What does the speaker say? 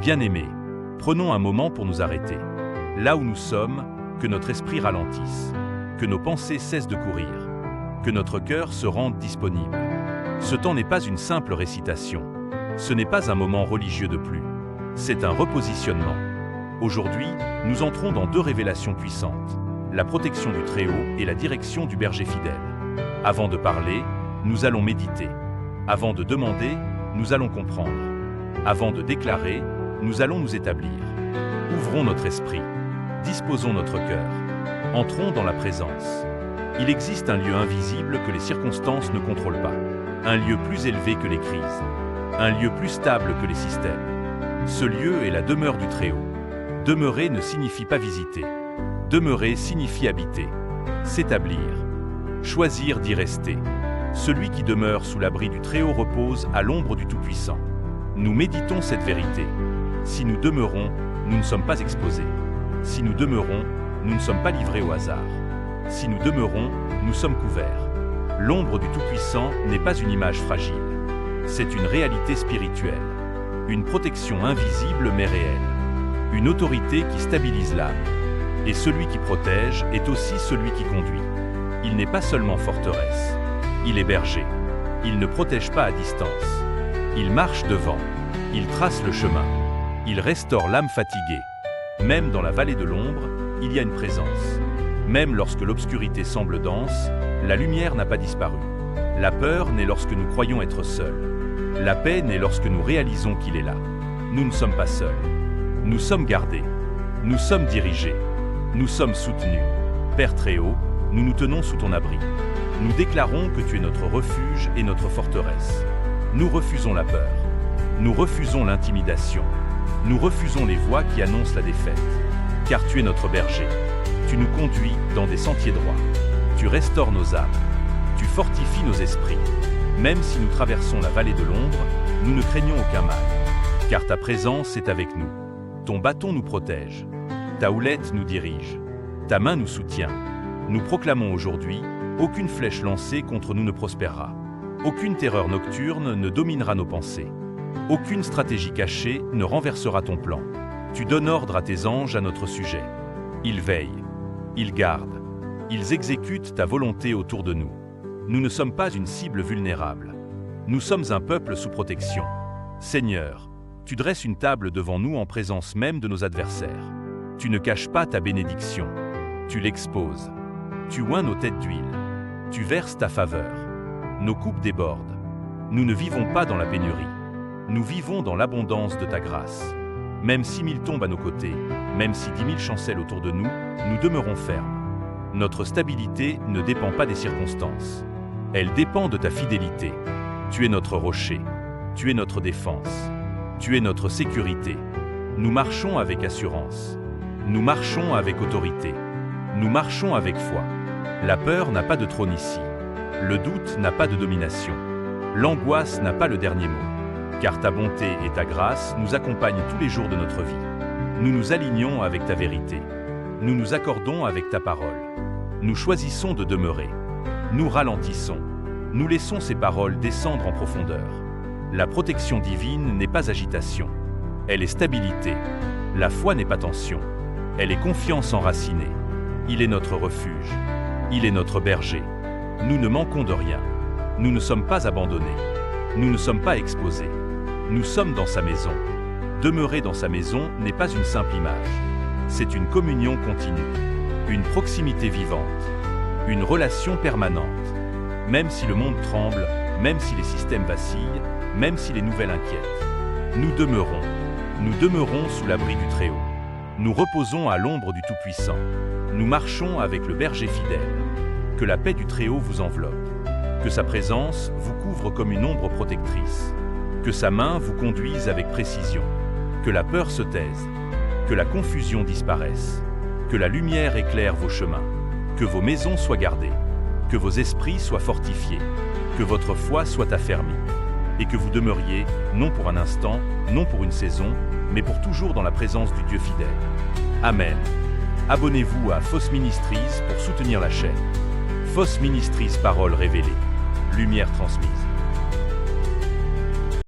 Bien-aimés, prenons un moment pour nous arrêter. Là où nous sommes, que notre esprit ralentisse, que nos pensées cessent de courir, que notre cœur se rende disponible. Ce temps n'est pas une simple récitation, ce n'est pas un moment religieux de plus, c'est un repositionnement. Aujourd'hui, nous entrons dans deux révélations puissantes, la protection du Très-Haut et la direction du berger fidèle. Avant de parler, nous allons méditer. Avant de demander, nous allons comprendre. Avant de déclarer, nous allons nous établir. Ouvrons notre esprit, disposons notre cœur, entrons dans la présence. Il existe un lieu invisible que les circonstances ne contrôlent pas, un lieu plus élevé que les crises, un lieu plus stable que les systèmes. Ce lieu est la demeure du Très-Haut. Demeurer ne signifie pas visiter. Demeurer signifie habiter, s'établir, choisir d'y rester. Celui qui demeure sous l'abri du Très-Haut repose à l'ombre du Tout-Puissant. Nous méditons cette vérité. Si nous demeurons, nous ne sommes pas exposés. Si nous demeurons, nous ne sommes pas livrés au hasard. Si nous demeurons, nous sommes couverts. L'ombre du Tout-Puissant n'est pas une image fragile. C'est une réalité spirituelle. Une protection invisible mais réelle. Une autorité qui stabilise l'âme. Et celui qui protège est aussi celui qui conduit. Il n'est pas seulement forteresse. Il est berger. Il ne protège pas à distance. Il marche devant. Il trace le chemin. Il restaure l'âme fatiguée. Même dans la vallée de l'ombre, il y a une présence. Même lorsque l'obscurité semble dense, la lumière n'a pas disparu. La peur naît lorsque nous croyons être seuls. La paix naît lorsque nous réalisons qu'il est là. Nous ne sommes pas seuls. Nous sommes gardés. Nous sommes dirigés. Nous sommes soutenus. Père Très-Haut, nous nous tenons sous ton abri. Nous déclarons que tu es notre refuge et notre forteresse. Nous refusons la peur. Nous refusons l'intimidation. Nous refusons les voix qui annoncent la défaite. Car tu es notre berger. Tu nous conduis dans des sentiers droits. Tu restaures nos âmes. Tu fortifies nos esprits. Même si nous traversons la vallée de l'ombre, nous ne craignons aucun mal. Car ta présence est avec nous. Ton bâton nous protège. Ta houlette nous dirige. Ta main nous soutient. Nous proclamons aujourd'hui, aucune flèche lancée contre nous ne prospérera. Aucune terreur nocturne ne dominera nos pensées. Aucune stratégie cachée ne renversera ton plan. Tu donnes ordre à tes anges à notre sujet. Ils veillent. Ils gardent. Ils exécutent ta volonté autour de nous. Nous ne sommes pas une cible vulnérable. Nous sommes un peuple sous protection. Seigneur, tu dresses une table devant nous en présence même de nos adversaires. Tu ne caches pas ta bénédiction. Tu l'exposes. Tu oins nos têtes d'huile. Tu verses ta faveur. Nos coupes débordent. Nous ne vivons pas dans la pénurie. Nous vivons dans l'abondance de ta grâce. Même 6 000 tombent à nos côtés, même si 10 000 chancellent autour de nous, nous demeurons fermes. Notre stabilité ne dépend pas des circonstances. Elle dépend de ta fidélité. Tu es notre rocher. Tu es notre défense. Tu es notre sécurité. Nous marchons avec assurance. Nous marchons avec autorité. Nous marchons avec foi. La peur n'a pas de trône ici. Le doute n'a pas de domination. L'angoisse n'a pas le dernier mot. Car ta bonté et ta grâce nous accompagnent tous les jours de notre vie. Nous nous alignons avec ta vérité. Nous nous accordons avec ta parole. Nous choisissons de demeurer. Nous ralentissons. Nous laissons ces paroles descendre en profondeur. La protection divine n'est pas agitation. Elle est stabilité. La foi n'est pas tension. Elle est confiance enracinée. Il est notre refuge. Il est notre berger. Nous ne manquons de rien. Nous ne sommes pas abandonnés. Nous ne sommes pas exposés. Nous sommes dans sa maison. Demeurer dans sa maison n'est pas une simple image. C'est une communion continue, une proximité vivante, une relation permanente. Même si le monde tremble, même si les systèmes vacillent, même si les nouvelles inquiètent, nous demeurons sous l'abri du Très-Haut. Nous reposons à l'ombre du Tout-Puissant. Nous marchons avec le berger fidèle. Que la paix du Très-Haut vous enveloppe. Que sa présence vous couvre comme une ombre protectrice. Que sa main vous conduise avec précision. Que la peur se taise. Que la confusion disparaisse. Que la lumière éclaire vos chemins. Que vos maisons soient gardées. Que vos esprits soient fortifiés. Que votre foi soit affermie. Et que vous demeuriez, non pour un instant, non pour une saison, mais pour toujours dans la présence du Dieu fidèle. Amen. Abonnez-vous à Fos Ministries pour soutenir la chaîne. Fos Ministries, parole révélée. Lumière transmise.